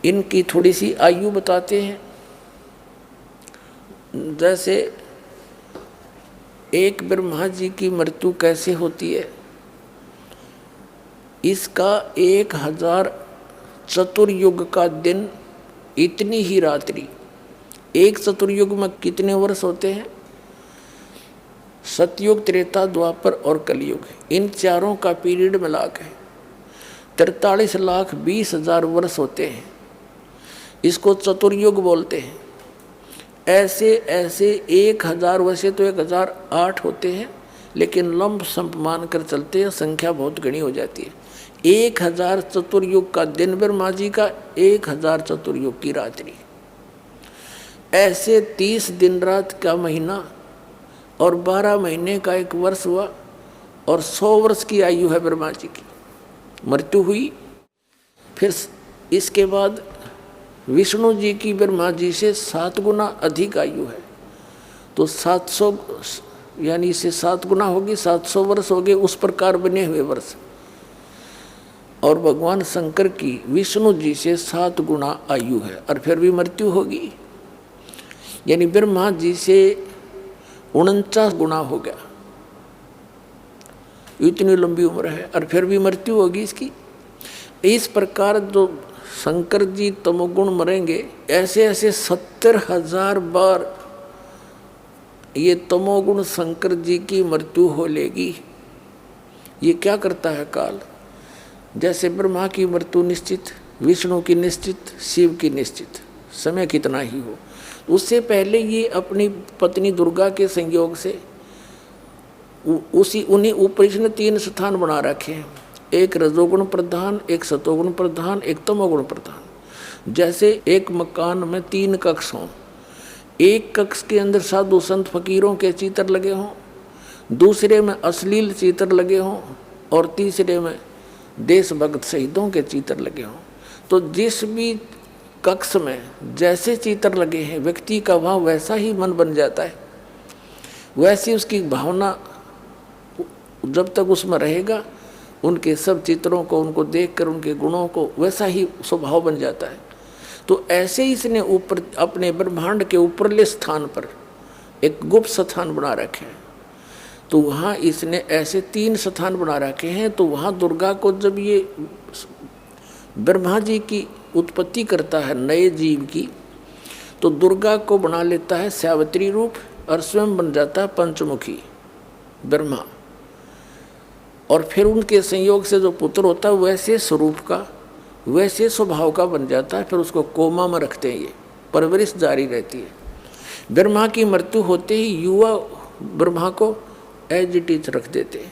इनकी थोड़ी सी आयु बताते हैं। जैसे एक ब्रह्मा जी की मृत्यु कैसे होती है, इसका 1000 चतुर्युग का दिन, इतनी ही रात्रि। एक चतुर्युग में कितने वर्ष होते हैं? सतयुग, त्रेता, द्वापर और कलयुग, इन चारों का पीरियड मिला के 43,20,000 वर्ष होते हैं। इसको चतुर्युग बोलते हैं। ऐसे ऐसे 1000, वैसे तो 1008 होते हैं, लेकिन लंब संप मान कर चलते हैं, संख्या बहुत घनी हो जाती है। 1000 चतुर्युग का दिन ब्रह्मा जी का, 1000 चतुर्युग की रात्रि। ऐसे 30 दिन रात का महीना और 12 महीने का एक वर्ष हुआ, और 100 वर्ष की आयु है ब्रह्मा जी की। मृत्यु हुई। फिर इसके बाद विष्णु जी की ब्रह्मा जी से 7 गुना अधिक आयु है, तो 700 यानी इससे 7 गुना होगी, 700 वर्ष हो गए, उस प्रकार बने हुए वर्ष। और भगवान शंकर की विष्णु जी से 7 गुना आयु है, और फिर भी मृत्यु होगी। यानी ब्रह्मा जी से 49 गुना हो गया, इतनी लंबी उम्र है, और फिर भी मृत्यु होगी इसकी। इस प्रकार जो शंकर जी तमोगुण मरेंगे, ऐसे ऐसे 70,000 बार ये तमोगुण शंकर जी की मृत्यु हो लेगी। ये क्या करता है काल? जैसे ब्रह्मा की मृत्यु निश्चित, विष्णु की निश्चित, शिव की निश्चित, समय कितना ही हो। उससे पहले ये अपनी पत्नी दुर्गा के संयोग से उन्हीं ऊपर इसने 3 स्थान बना रखे हैं, एक रजोगुण प्रधान, एक सतोगुण प्रधान, एक तमोगुण प्रधान। जैसे एक मकान में 3 कक्ष हों, एक कक्ष के अंदर साधु संत फकीरों के चित्र लगे हों, दूसरे में अश्लील चित्र लगे हों, और तीसरे में देशभक्त शहीदों के चित्र लगे हों। तो जिस भी कक्ष में जैसे चित्र लगे हैं, व्यक्ति का वहाँ वैसा ही मन बन जाता है, वैसी उसकी भावना जब तक उसमें रहेगा, उनके सब चित्रों को, उनको देखकर उनके गुणों को वैसा ही स्वभाव बन जाता है। तो ऐसे ही इसने ऊपर अपने ब्रह्मांड के ऊपरले स्थान पर एक गुप्त स्थान बना रखे हैं। तो वहाँ इसने ऐसे 3 स्थान बना रखे हैं। तो वहाँ दुर्गा को जब ये ब्रह्मा जी की उत्पत्ति करता है नए जीव की, तो दुर्गा को बना लेता है सावित्री रूप, और स्वयं बन जाता है पंचमुखी ब्रह्मा। और फिर उनके संयोग से जो पुत्र होता है वैसे स्वरूप का, वैसे स्वभाव का बन जाता है। फिर उसको कोमा में रखते हैं, ये परवरिश जारी रहती है। ब्रह्मा की मृत्यु होते ही युवा ब्रह्मा को एज इट इज रख देते हैं,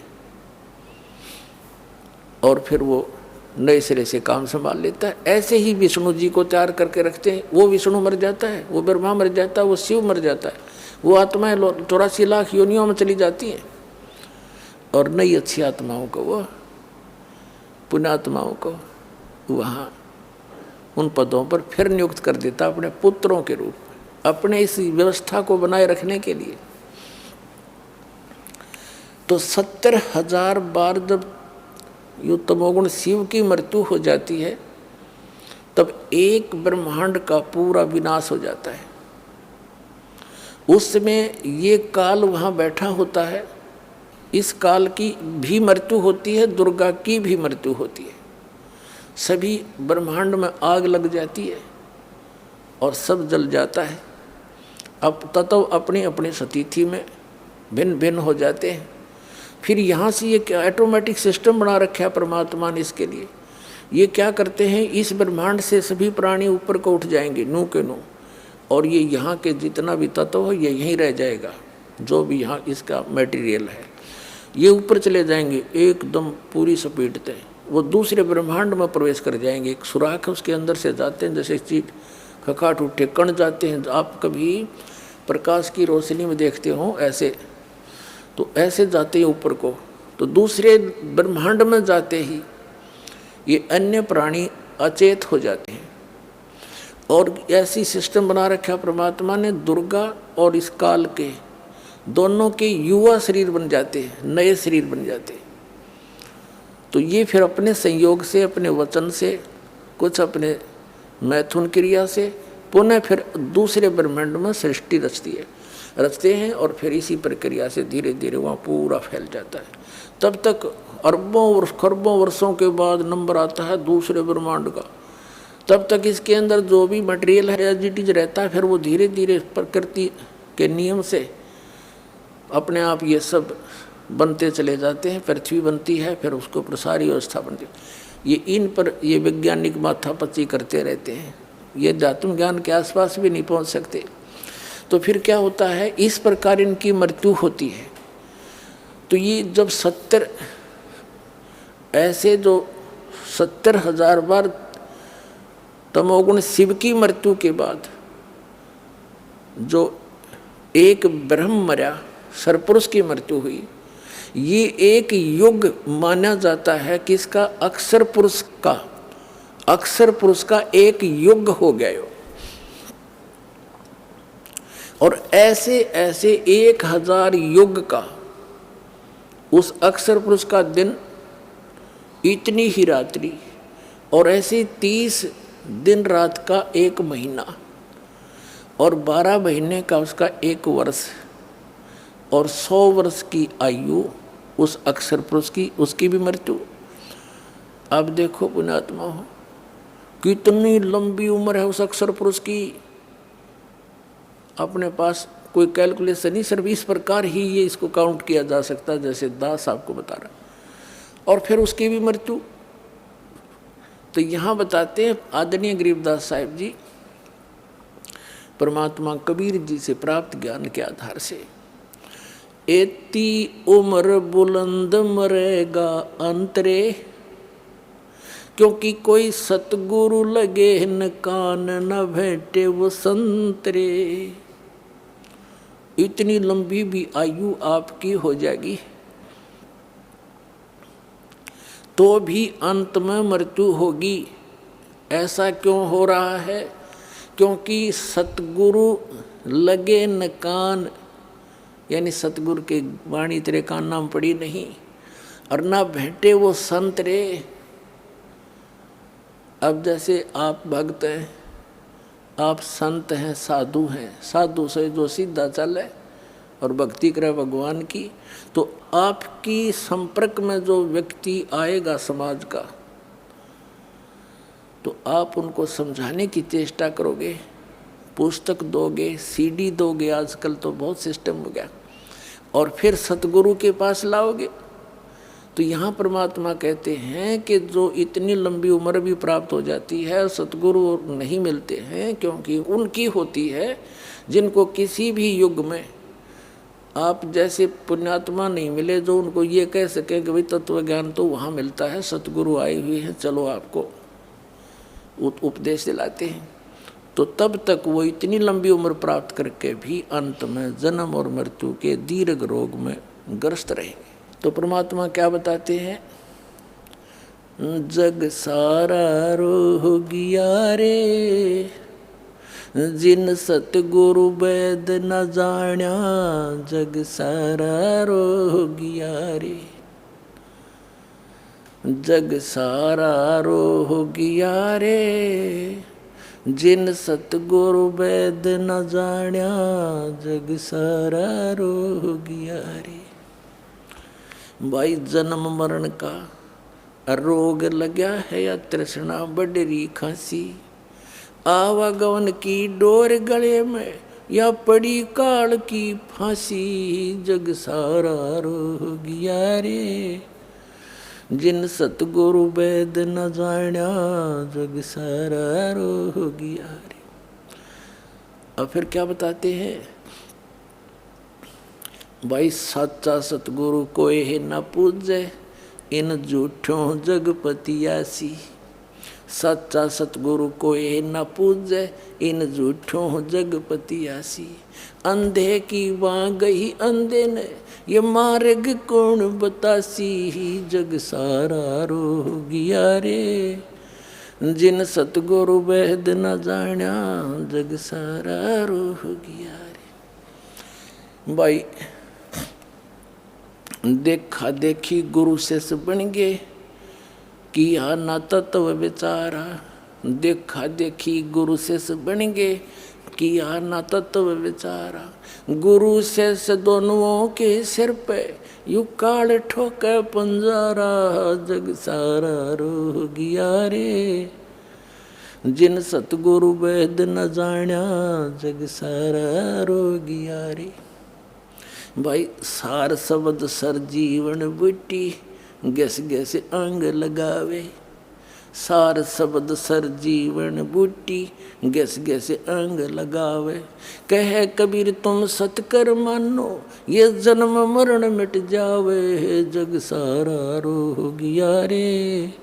और फिर वो नए सिरे से काम संभाल लेता है। ऐसे ही विष्णु जी को तैयार करके रखते हैं। वो विष्णु मर जाता है, वो ब्रह्मा मर जाता है, वो शिव मर जाता है, वो आत्माएं 84 लाख योनियों में चली जाती हैं, और नई अच्छी आत्माओं को, वो पुण्यात्माओं को वहाँ उन पदों पर फिर नियुक्त कर देता अपने पुत्रों के रूप में, अपने इस व्यवस्था को बनाए रखने के लिए। तो 70,000 बार जब यो तमोगुण शिव की मृत्यु हो जाती है, तब एक ब्रह्मांड का पूरा विनाश हो जाता है। उस समय ये काल वहाँ बैठा होता है। इस काल की भी मृत्यु होती है, दुर्गा की भी मृत्यु होती है। सभी ब्रह्मांड में आग लग जाती है और सब जल जाता है। अब तत्व अपनी अपनी स्थिति में भिन्न भिन्न हो जाते हैं। फिर यहाँ से ये क्या ऑटोमेटिक सिस्टम बना रखा है परमात्मा ने इसके लिए। ये क्या करते हैं, इस ब्रह्मांड से सभी प्राणी ऊपर को उठ जाएंगे, नू के नू, और ये यहाँ के जितना भी तत्व है ये यहीं रह जाएगा। जो भी यहाँ इसका मटेरियल है ये ऊपर चले जाएंगे एकदम पूरी स्पीड से, वो दूसरे ब्रह्मांड में प्रवेश कर जाएंगे। एक सुराख है उसके अंदर से जाते हैं, जैसे चीट खकाट उठे कण जाते हैं। आप कभी प्रकाश की रोशनी में देखते हो ऐसे, तो ऐसे जाते हैं ऊपर को, तो दूसरे ब्रह्मांड में जाते ही ये अन्य प्राणी अचेत हो जाते हैं। और ऐसी सिस्टम बना रखा परमात्मा ने, दुर्गा और इस काल के दोनों के युवा शरीर बन जाते हैं, नए शरीर बन जाते हैं। तो ये फिर अपने संयोग से, अपने वचन से, कुछ अपने मैथुन क्रिया से पुनः फिर दूसरे ब्रह्मांड में सृष्टि रचते हैं और फिर इसी प्रक्रिया से धीरे धीरे वहाँ पूरा फैल जाता है। तब तक अरबों वर्ष खरबों वर्षों के बाद नंबर आता है दूसरे ब्रह्मांड का। तब तक इसके अंदर जो भी मटेरियल है एज इट इज रहता है, फिर वो धीरे धीरे प्रकृति के नियम से अपने आप ये सब बनते चले जाते हैं। पृथ्वी बनती है, फिर उसको ऊपर सारी व्यवस्था बनती है। ये इन पर ये वैज्ञानिक माथापच्ची करते रहते हैं, ये अध्यात्म ज्ञान के आसपास भी नहीं पहुंच सकते। तो फिर क्या होता है, इस प्रकार इनकी मृत्यु होती है। तो ये जब 70 ऐसे जो 70,000 बार तमोगुण शिव की मृत्यु के बाद जो एक ब्रह्म मरा, सरपुरुष की मृत्यु हुई, ये एक युग माना जाता है। किसका? अक्षर पुरुष का। अक्षर पुरुष का एक युग हो गया। और ऐसे ऐसे 1000 युग का उस अक्षर पुरुष का दिन, इतनी ही रात्रि, और ऐसे 30 दिन रात का एक महीना, और 12 महीने का उसका एक वर्ष, और 100 वर्ष की आयु उस अक्षर पुरुष की, उसकी भी मृत्यु। अब देखो पुण्यात्मा हो, कितनी लंबी उम्र है उस अक्षर पुरुष की। अपने पास कोई कैलकुलेशन नहीं, सिर्फ इस प्रकार ही ये इसको काउंट किया जा सकता है जैसे दास आपको बता रहा। और फिर उसकी भी मृत्यु। तो यहाँ बताते हैं आदरणीय गरीबदास साहिब जी परमात्मा कबीर जी से प्राप्त ज्ञान के आधार से, एती उम्र बुलंद मरेगा अंतरे, क्योंकि कोई सतगुरु लगे न कान न भेटे वो संतरे। इतनी लंबी भी आयु आपकी हो जाएगी तो भी अंत में मृत्यु होगी। ऐसा क्यों हो रहा है? क्योंकि सतगुरु लगे न कान, यानी सतगुरु के वाणी तेरे कान नाम पड़ी नहीं, और ना भेंटे वो संत रे। अब जैसे आप भक्त हैं, आप संत हैं, साधु हैं, साधु से जो सीधा चले और भक्ति करे भगवान की, तो आपकी संपर्क में जो व्यक्ति आएगा समाज का, तो आप उनको समझाने की चेष्टा करोगे, पुस्तक दोगे, सीडी दोगे, आजकल तो बहुत सिस्टम हो गया, और फिर सतगुरु के पास लाओगे। तो यहाँ परमात्मा कहते हैं कि जो इतनी लंबी उम्र भी प्राप्त हो जाती है, सतगुरु नहीं मिलते हैं, क्योंकि उनकी होती है जिनको किसी भी युग में आप जैसे पुण्यात्मा नहीं मिले जो उनको ये कह सके कि भाई तत्व ज्ञान तो वहाँ मिलता है, सतगुरु आए हुए हैं, चलो आपको उपदेश दिलाते हैं। तो तब तक वो इतनी लंबी उम्र प्राप्त करके भी अंत में जन्म और मृत्यु के दीर्घ रोग में ग्रस्त रहेंगे। तो परमात्मा क्या बताते हैं? जग सारा रोगिया रे, जिन सतगुरु वैद न जाण्या, जग सारा रोगिया रे। जग सारा रोगिया रे, जिन सतगुरु वैद न जाण्या, जग सारा रोगिया रे। भाई जन्म मरण का रोग लगा है या तृष्णा बडरी खांसी, आवागमन की डोर गले में या पड़ी काल की फांसी, जग सारा रोगिया रे। जिन सतगुरु वैद न जाण्या, जग सारा रोगिया रे। अब फिर क्या बताते हैं? भाई सच्चा सतगुरु कोई है न पूजे, इन झूठों जगपतियासी। सच्चा सतगुरु कोई है न पूजे, इन झूठों जगपतियासी। अंधे की वहाँ गई अंधे ने, ये मार्ग कौन बतासी, जग सारा रोगिया रे। जिन सतगुरु वैद न जाण्या, जग सारा रोगिया रे। भाई देखा देखी गुरु से बन गए, किया ना तत्व विचारा, देखा देखी गुरु से बन गे, किया ना तत्व विचारा। गुरु से दोनों के सिर पे यू काल ठोके पंजारा, जग सारा रो गया रे। जिन सतगुरु वेद न जाण्या, जग सारा रो गया रे। भाई सार शब्द सर जीवन बुटी, गैस गैस अंग लगावे। सार शब्द सर जीवन बूटी, गैस गैस अंग लगावे। कहे कबीर तुम सतकर मानो, ये जन्म मरण मिट जावे। जग सारा रो गया रे,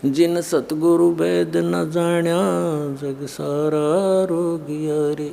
जिन सतगुरु वेद न जाण्या, जग सारा रो गया रे।